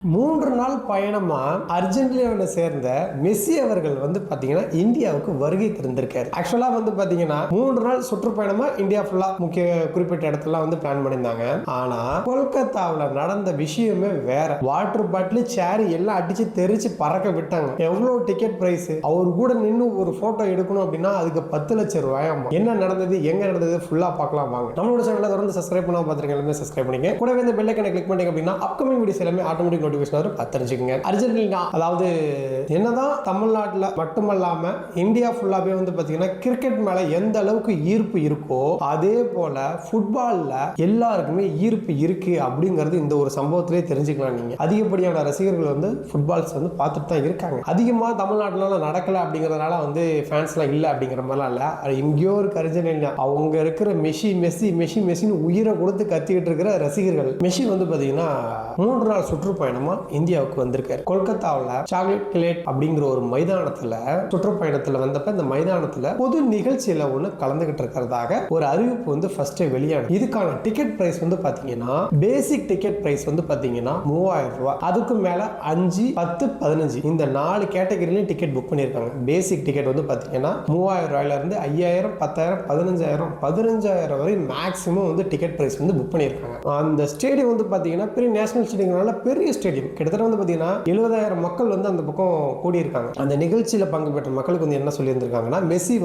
3 நாள் பயணமா அர்ஜென்டினாவை சேர்ந்த மெஸ்ஸி அவர்கள் பாத்தீங்கன்னா இந்தியாவுக்கு வருகை தந்திருக்காரு. ஆக்சுவலா பாத்தீங்கன்னா 3 நாள் சுற்றுப்பயணமா இந்தியா ஃபுல்லா முக்கிய குறிப்பிட்ட இடத்துல பிளான் பண்ணியிருந்தாங்க. ஆனா கொல்கத்தாவில் நடந்த விஷயமே வேற. வாட்டர் பாட்டில் சேர் எல்லாம் அடிச்சு தெரிச்சு பறக்க விட்டாங்க. எவ்வளவு டிக்கெட் பிரைஸ், அவர் கூட நின்று ஒரு போட்டோ எடுக்கணும் அப்படின்னா அதுக்கு 10 லட்சம் ரூபாயாம். என்ன நடந்தது, எங்க நடந்தது ஃபுல்லா பார்க்கலாம் வாங்க. நம்மளோட சேனலை தொடர்ந்து சப்ஸ்கிரைப் பண்ணாம பார்த்துருக்கீங்க, எல்லாமே சப்ஸ்கிரைப் பண்ணிங்க. கூடவே இந்த பெல் ஐகானை கிளிக் பண்ணீங்க அப்படின்னா அப்கமிங் வீடியோஸ் எல்லாமே ஆட்டோமேட்டிக் தெரிஞ்சுக்கங்க. அர்ஜென்டினா அதாவது என்னதான் தமிழ்நாட்டில் மட்டுமல்லாம இந்தியா ஃபுல்லாவே பாத்தீங்கன்னா கிரிக்கெட் மேல எந்த அளவுக்கு ஈர்ப்பு இருக்கோ அதே போல ஃபுட்பால்ல எல்லாருக்குமே ஈர்ப்பு இருக்கு அப்படிங்கிறது இந்த ஒரு சம்பவத்திலே தெரிஞ்சுக்கலாம். நீங்க அதிகப்படியான ரசிகர்கள் ஃபுட்பால்ஸ் பார்த்துட்டு தான் இருக்காங்க. அதிகமா தமிழ்நாட்டில நடக்கல அப்படிங்கறதுனால ஃபேன்ஸ்லாம் இல்ல அப்படிங்கிற மாதிரிலாம் இல்ல. எங்கேயோ ஒரு அர்ஜென்டினா அவங்க இருக்கிற மெஸ்ஸி மெஸ்ஸி மெஸ்ஸி மெஸ்ஸின்னு உயிரை கொடுத்து கத்திக்கிட்டு இருக்கிற ரசிகர்கள். மெஸ்ஸி பாத்தீங்கன்னா 3 நாள் சுற்றுப்பயணமா இந்தியாவுக்கு வந்திருக்காரு. கொல்கத்தாவில் சாக்லேட் கிளேட் அப்படிங்கிற ஒரு மைதானத்துல சுற்றுப்பயணத்துல வந்தப்ப இந்த மைதானத்துல பொது நிகழ்ச்சியில ஒண்ணு கலந்துகிட்டு இருக்கிறதாக ஒரு அறிவிப்பு ஃபர்ஸ்ட் வெளியானது. இதுக்கான டிக்கெட் பிரைஸ் பாத்தீங்கன்னா பேசிக் டிக்கெட் பிரைஸ் பாத்தீங்கன்னா 3000 ரூபாய். அதுக்கு மேல 5, 10, 15 இந்த 4 கேட்டகரியிலும் டிக்கெட் புக் பண்ணிருக்காங்க. பேசிக் டிக்கெட் பாத்தீங்கன்னா 3000 ரூபாயில இருந்து 5000, 10,000, 15,000 வரை மேக்ஸிமம் டிக்கெட் பிரைஸ் புக் பண்ணிருக்காங்க. அந்த ஸ்டேடியம் பாத்தீங்கன்னா பெரிய நேஷனல் ஸ்டேடியம்னால பெரிய ஸ்டேடியம். கிட்டத்தட்ட பாத்தீங்கன்னா 70,000 மக்கள் அந்த பக்கம் கூடியிருக்காங்க. அந்த நிகழ்ச்சியில பங்கு பெற்ற மக்களுக்கு என்ன சொல்லி இருந்திருக்காங்கன்னா, மெஸ்ஸி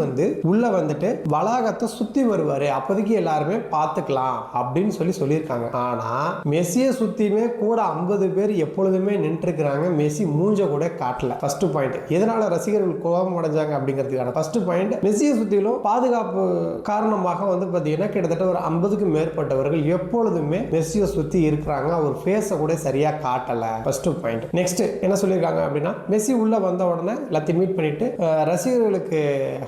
உள்ள வந்துட்டு வளாகத்தை சுத்தி வருவாரு, அப்போதைக்கு எல்லாருமே பார்த்துக்கலாம் அப்படின்னு சொல்லியிருக்காங்க. ஆனா மெஸ்ஸியை சுத்தியுமே கூட 50 பேர் எப்பொழுதுமே நின்று இருக்கிறாங்க. மெஸ்ஸி மூஞ்ச கூட காட்டல. First point. எதனால ரசிகர்கள் கோபம் அடைஞ்சாங்க அப்படிங்கிறதுக்கான ஃபர்ஸ்ட் பாயிண்ட், மெஸ்ஸியை சுத்திலும் பாதுகாப்பு காரணமாக பாத்தீங்கன்னா கிட்டத்தட்ட ஒரு 50க்கும் மேற்பட்டவர்கள் எப்பொழுதுமே மெஸ்ஸியை சுத்தி இருக்கிறாங்க. அவர் ஃபேஸ கூட சரியா காட்டல. First point. நெக்ஸ்ட் என்ன சொல்லியிருக்காங்க அப்படின்னா, மெஸ்ஸி உள்ள வந்த உடனே எல்லாத்தையும் மீட் பண்ணிட்டு ரசிகர்களுக்கு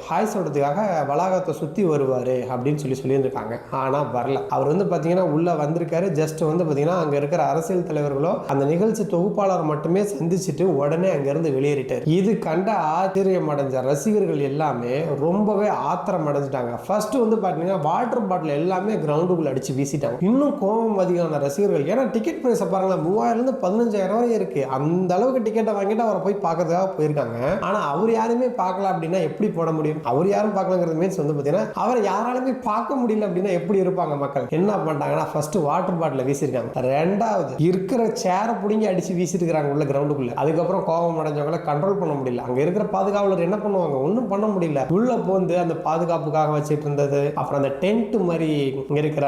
ஹாய் சொல்றதுக்காக வளாகத்தை சுத்தி வருவாரு அப்படின்னு சொல்லியிருக்காங்க. ஆனா வரல. அவர் பாத்தீங்கன்னா உள்ள வந்திருக்காரு. ஜஸ்ட் பாத்தீங்கன்னா அங்க இருக்கிற அரசியல் தலைவர்களோ அந்த நிகழ்ச்சி தொகுப்பாளர் மட்டுமே சந்திச்சுட்டு உடனே அங்க இருந்து வெளியேறிட்டார். இது கண்ட ஆச்சரியம் அடைஞ்ச ரசிகர்கள் எல்லாமே ரொம்பவே ஆத்திரம் அடைஞ்சிட்டாங்க. ஃபர்ஸ்ட் பாத்தீங்கன்னா வாட்டர் பாட்டில் எல்லாமே கிரவுண்டுக்குள்ள அடிச்சு வீசிட்டாங்க. இன்னும் கோபம் அதிகமான ரசிகர்கள், ஏன்னா டிக்கெட் பிரைஸ் பாருங்களா 3000 இருந்து 15,000 வரை இருக்கு. அந்த அளவுக்கு டிக்கெட்டை வாங்கிட்டு அவரை போய் பார்க்கறதுக்காக போயிருக்காங்க. ஆனா அவர் யாருமே பார்க்கல அப்படின்னா எப்படி போட முடியும்? அவர் யாரும் பார்க்கலங்கிறது மீன்ஸ் பாத்தீங்கன்னா அவரை யாராலுமே பார்க்க முடியல அப்படின்னா எப்படி இருப்பாங்க மக்கள்? என்ன பண்ணிட்டாங்கன்னா ஃபர்ஸ்ட் வாட்டர் பாட்டில வீசிருக்காங்க. ரெண்டாவது இருக்கிற சேரை புடிங்கி அடிச்சு வீசிருக்காங்க உள்ள கிரவுண்டுக்குள்ள. அதுக்கப்புறம் கோபம் அடைஞ்சவங்களை கண்ட்ரோல் பண்ண முடியல. அங்க இருக்கிற பாதுகாவலர் என்ன பண்ணுவாங்க? ஒன்றும் பண்ண முடியல. உள்ள போந்து அந்த பாதுகாப்புக்காக வச்சுட்டு இருந்தது, அப்புறம் அந்த டென்ட் மாதிரி இங்க இருக்கிற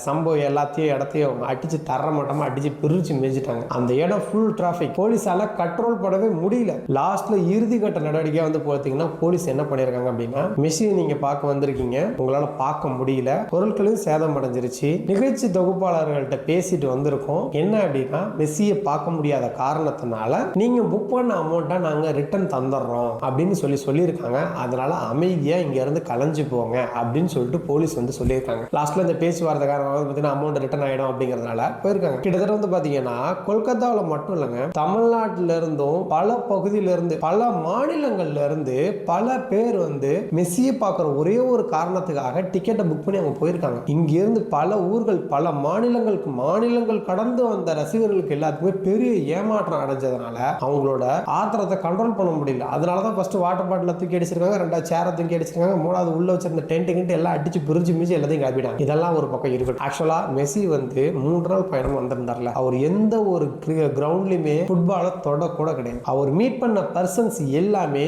சம்பவம் எல்லாத்தையும் இடத்தையும் அடிச்சு தர மாட்டோமா அடிச்சு பிரிச்சு மேய்ச்சிட்டாங்க. அந்த இடம் ஃபுல் டிராபிக். போலீஸால கண்ட்ரோல் பண்ணவே முடியல. லாஸ்ட்ல இறுதி கட்ட நடவடிக்கை பார்த்தீங்கன்னா போலீஸ் என்ன பண்ணிருக்காங்க அப்படின்னா, மெஸ்ஸியை நீங்க பார்க்க வந்திருக்கீங்க, உங்களால பார்க்க முடியல, பொருட்களும் சேதம் அடைஞ்சிருச்சு, நிகழ்ச்சி தொகுப்பாளர்கள்ட்ட பேசிட்டு வந்திருக்கோம், என்ன அப்படின்னா மெஸ்ஸியை பார்க்க முடியாத காரணத்தினால நீங்க புக் பண்ண அமௌண்ட்டை நாங்க ரிட்டர்ன் தந்துடுறோம் அப்படின்னு சொல்லியிருக்காங்க. அதனால அமைதியா இங்க இருந்து கலைஞ்சு போங்க அப்படின்னு சொல்லிட்டு போலீஸ் சொல்லியிருக்காங்க. லாஸ்ட்ல இந்த பேச்சுவார்த்தை காரணமாக அமௌண்ட் ரிட்டர்ன் ஆயிடும் அப்படிங்கறதுனால போயிருக்காங்க. கிட்டத்தட்ட பாத்தீங்கன்னா கொல்கத்தாவில் மட்டும் இல்லைங்க, தமிழ்நாட்டில இருந்தும் பல பகுதியில இருந்து பல மாநிலங்கள்ல இருந்து பல பேர் மெஸ்ஸியை பார்க்கிற ஒரே ஒரு காரணத்துக்காக டிக்கெட்டை புக் பண்ணி அவங்க போயிருக்காங்க. இங்க இருந்து பல ஊர்கள் பல மாநிலங்கள் கடந்து வந்த ரசிகர்களுக்கு எல்லாத்துக்குமே பெரிய ஏமாற்றம் அடைஞ்சதுனால அவங்களோட ஆத்திரத்தை கண்ட்ரோல் பண்ண முடியல. அதனாலதான் ஃபர்ஸ்ட் வாட்டர் பாட்டில தூக்கி அடிச்சிருக்காங்க, 2வது சேரை தூக்கி அடிச்சிருக்காங்க, 3வது உள்ள வச்சிருந்த டென்ட் எல்லாம் அடிச்சு பிரிஞ்சு மிஞ்சி எல்லாத்தையும் கிளப்பிட்டாங்க. இதெல்லாம் ஒரு பக்கம் இருக்கட்டும். ஆக்சுவலா மெஸ்ஸி 3 நாள் பயணம் வந்திருந்தார்ல, அவர் எந்த ஒரு கிரவுண்ட்லயுமே ஃபுட்பாலை தொட கூட கிடையாது. அவர் மீட் பண்ண பர்சன்ஸ் எல்லாமே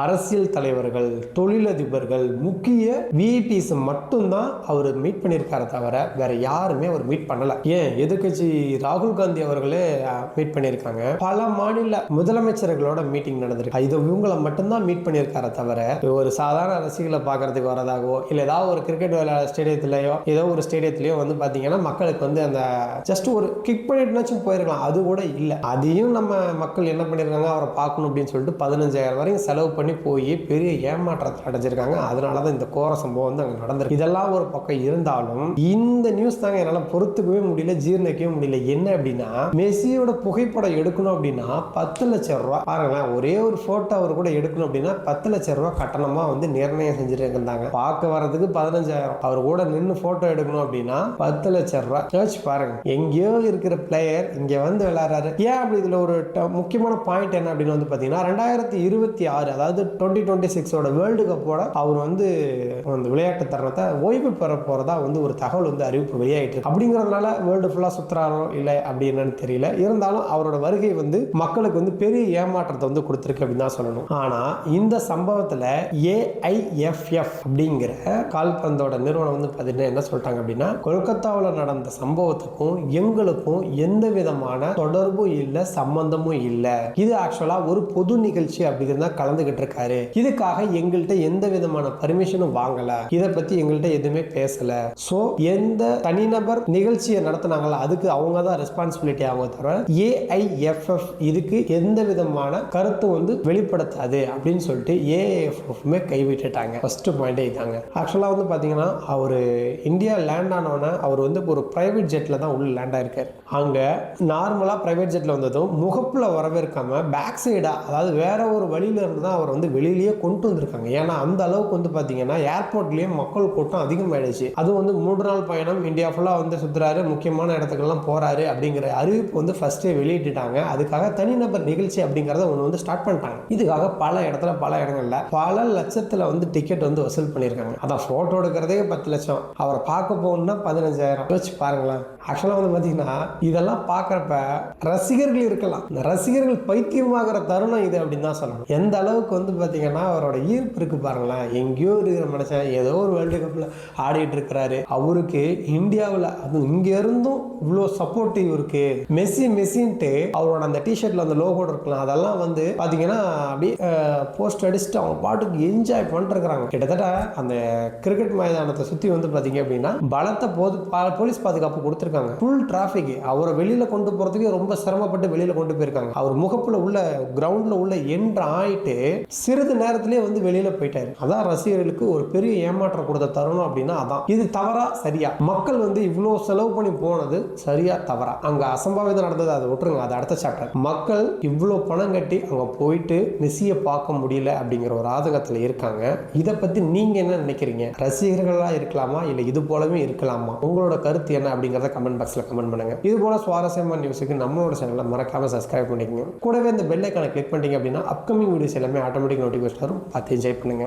அரசியல் தலைவர்கள், தொழிலதிபர்கள், முக்கிய விஐபிஸ் மட்டும்தான் அவர் மீட் பண்ணியிருக்காரு தவிர வேற யாருமே அவர் மீட் பண்ணல. ஏன் எதிர்கட்சி ராகுல் காந்தி அவர்களே மீட் பண்ணியிருக்காங்க. பல மாநில முதலமைச்சர்களோட மீட்டிங் நடந்திருக்கு. இது இவங்களை மட்டும்தான் மீட் பண்ணியிருக்காரு தவிர ஒரு சாதாரண ரசிகர்களை பார்க்கறதுக்கு வரதாகவோ இல்லை ஏதாவது ஒரு கிரிக்கெட் ஸ்டேடியத்திலேயோ ஏதோ ஒரு ஸ்டேடியத்திலேயோ பாத்தீங்கன்னா மக்களுக்கு அந்த ஜஸ்ட் ஒரு கிக் பண்ணிட்டுனாச்சும் போயிருக்கலாம். அது கூட இல்லை. அதையும் நம்ம மக்கள் என்ன பண்ணிருக்காங்க, அவரை பார்க்கணும் அப்படின்னு சொல்லிட்டு 15,000 வரைக்கும் செலவு பண்ணி பண்ணி போய் பெரிய ஏமாற்றத்தை அடைஞ்சிருக்காங்க. அதனால தான் இந்த கோர சம்பவம் வந்து அங்கே நடந்திருக்கு. இதெல்லாம் ஒரு பக்கம் இருந்தாலும் இந்த நியூஸ் தாங்க என்னால் பொறுத்துக்கவே முடியல, ஜீர்ணிக்கவே முடியல. என்ன அப்படின்னா, மெஸ்ஸியோட புகைப்படம் எடுக்கணும் அப்படின்னா 10 லட்சம் ரூபா. பாருங்களேன், ஒரே ஒரு போட்டோ அவர் கூட எடுக்கணும் அப்படின்னா 10 லட்சம் ரூபா கட்டணமா வந்து நிர்ணயம் செஞ்சுட்டு இருந்தாங்க. பார்க்க வர்றதுக்கு 15,000, அவர் கூட நின்று போட்டோ எடுக்கணும் அப்படின்னா 10 லட்சம் ரூபா. யோசிச்சு பாருங்க, எங்கேயோ இருக்கிற பிளேயர் இங்க வந்து விளையாடுறாரு. ஏன் அப்படி? இதுல ஒரு முக்கியமான பாயிண்ட் என்ன அப்படின்னு வந்து பாத்தீங்கன்னா, 2026 அதாவது 2026 வேர்ல்டு கப்போட அவர் வந்து விளையாட்டு தருணத்தை ஓய்வு பெற போறதா வந்து ஒரு தகவல் வந்து அறிவிப்பு வெளியாயிட்டு இருக்கு. அப்படிங்கிறதுனால வேர்ல்டு ஃபுல்லா சுத்துறாரோ இல்லை அப்படி என்னன்னு தெரியல. இருந்தாலும் அவரோட வருகை வந்து மக்களுக்கு வந்து பெரிய ஏமாற்றத்தை வந்து கொடுத்திருக்கு அப்படின்னு தான் சொல்லணும். ஆனா இந்த சம்பவத்துல AIFF அப்படிங்கிற கால்பந்தோட நிறுவனம் வந்து பாத்தீங்கன்னா என்ன சொல்லிட்டாங்க அப்படின்னா, கொல்கத்தாவில் நடந்த சம்பவத்துக்கும் எங்களுக்கும் எந்த விதமான தொடர்பும் இல்லை, சம்பந்தமும் இல்லை. இது ஆக்சுவலா ஒரு பொது நிகழ்ச்சி அப்படிங்கிறத கலந்துகிட்டு இருக்காரு. இதுக்காக எங்கள்கிட்ட எந்த விதமான பர்மிஷனும் வாங்கல, இதை பத்தி எங்கள்கிட்ட எதுவுமே பேசல. சோ எந்த தனிநபர் நிகழ்ச்சியை நடத்தினாங்களா அதுக்கு அவங்க தான் ரெஸ்பான்சிபிலிட்டி ஆகும் தவிர AIFF இதுக்கு எந்த விதமான கருத்து வந்து வெளிப்படுத்தாது அப்படின்னு சொல்லிட்டு AIFF கைவிட்டுட்டாங்க. ஃபர்ஸ்ட் பாயிண்டே இதாங்க. ஆக்சுவலா வந்து பாத்தீங்கன்னா, அவரு இந்தியா லேண்ட் ஆனவன அவர் வந்து ஒரு பிரைவேட் ஜெட்ல தான் உள்ள லேண்ட் ஆயிருக்காரு. அங்க நார்மலா பிரைவேட் ஜெட்ல வந்ததும் முகப்புல வரவேற்காம பேக் சைடா, அதாவது வேற ஒரு வழியில இருந்து தான் அவர் வந்து வெளியிலேயே கொண்டு வந்திருக்காங்க. ஏன்னா அந்த அளவுக்கு வந்து பாத்தீங்கன்னா ஏர்போர்ட்லயே மக்கள் கூட்டம் அதிகமாயிடுச்சு. அதுவும் வந்து 3 நாள் பயணம் இந்தியா ஃபுல்லா வந்து சுத்துறாரு, முக்கியமான இடத்துக்கெல்லாம் போறாரு அப்படிங்கிற அறிவிப்பு வந்து ஃபர்ஸ்டே வெளியிட்டுட்டாங்க. அதுக்காக தனிநபர் நிகழ்ச்சி அப்படிங்கறத ஒன்று வந்து ஸ்டார்ட் பண்ணிட்டாங்க. இதுக்காக பல இடங்கள்ல பல லட்சத்துல வந்து டிக்கெட் வந்து வசூல் பண்ணியிருக்காங்க. அதான் போட்டோ எடுக்கிறதே 10 லட்சம், அவரை பார்க்க போகணும்னா 15,000. யோசிச்சு பாருங்களேன். ஆக்சுவலா வந்து பாத்தீங்கன்னா இதெல்லாம் பார்க்கறப்ப ரசிகர்கள் இருக்கலாம், ரசிகர்கள் பைத்தியமாகிற தருணம் இது அப்படின்னு தான் சொல்லணும். எந்த அளவுக்கு வந்து பாத்தீங்கன்னா அவரோட ஈர்ப்பு இருக்கு பாருங்களேன். எங்கேயோ இருக்கிற மனுஷன் ஏதோ ஒரு வேர்ல்டு கப்ல ஆடிட்டு இருக்கிறாரு. அவருக்கு இந்தியாவில் அது இங்க இருந்தும் இவ்வளோ சப்போர்ட்டிவ் இருக்கு. மெஸ்ஸின்ட்டு அவரோட அந்த டிஷர்ட்ல அந்த லோகோ இருக்கலாம், அதெல்லாம் வந்து பாத்தீங்கன்னா அப்படியே போஸ்ட் அடிச்சுட்டு அவங்க பாட்டுக்கு என்ஜாய் பண்ணிருக்கிறாங்க. கிட்டத்தட்ட அந்த கிரிக்கெட் மைதானத்தை சுத்தி வந்து பாத்தீங்க அப்படின்னா பலத்த போலீஸ் பாதுகாப்பு கொடுத்திருக்காங்க. Full traffic. அவரை வெளியில கொண்டு போறதுக்கு ரொம்ப சிரமப்பட்டு வெளியில கொண்டு போயிருக்காங்க. அவர் முகப்புல உள்ள கிரவுண்ட்ல உள்ள என்ட்ரு ஆயிட்டு சிறிது நேரத்திலே வந்து வெளியில போயிட்டாரு. அதான் ரசிகர்களுக்கு ஒரு பெரிய ஏமாற்றம் கொடுத்த தருணம் அப்படின்னா அதான். இது தவறா சரியா? மக்கள் வந்து இவ்வளவு செலவு பண்ணி போனது சரியா தவறா? அங்க அசம்பாவிதம் நடந்தது, அதை விட்டுருங்க, அது அடுத்த சாப்டர். மக்கள் இவ்வளவு பணம் கட்டி அங்க போயிட்டு மெஸ்ஸியை பார்க்க முடியல அப்படிங்கிற ஒரு ஆதங்கத்துல இருக்காங்க. இதை பத்தி நீங்க என்ன நினைக்கிறீங்க? ரசிகர்களா இருக்கலாமா இல்ல இது போலவே இருக்கலாமா? உங்களோட கருத்து என்ன அப்படிங்கறத கமெண்ட் பாக்ஸ்ல கமெண்ட் பண்ணுங்க. இது போல சுவாரஸ்யமான நியூஸுக்கு நம்மளோட சேனலை மறக்காம சப்ஸ்கிரைப் பண்ணிக்கங்க. கூடவே இந்த பெல் ஐகானை கிளிக் பண்ணிட்டீங்க அப்படின்னா அப்கமிங் வீடியோஸ் எல்லாமே ஆட்டோமேட்டிக் நோட்டிஃபிகேஷன் வரும். பார்த்து என்ஜாய் பண்ணுங்க.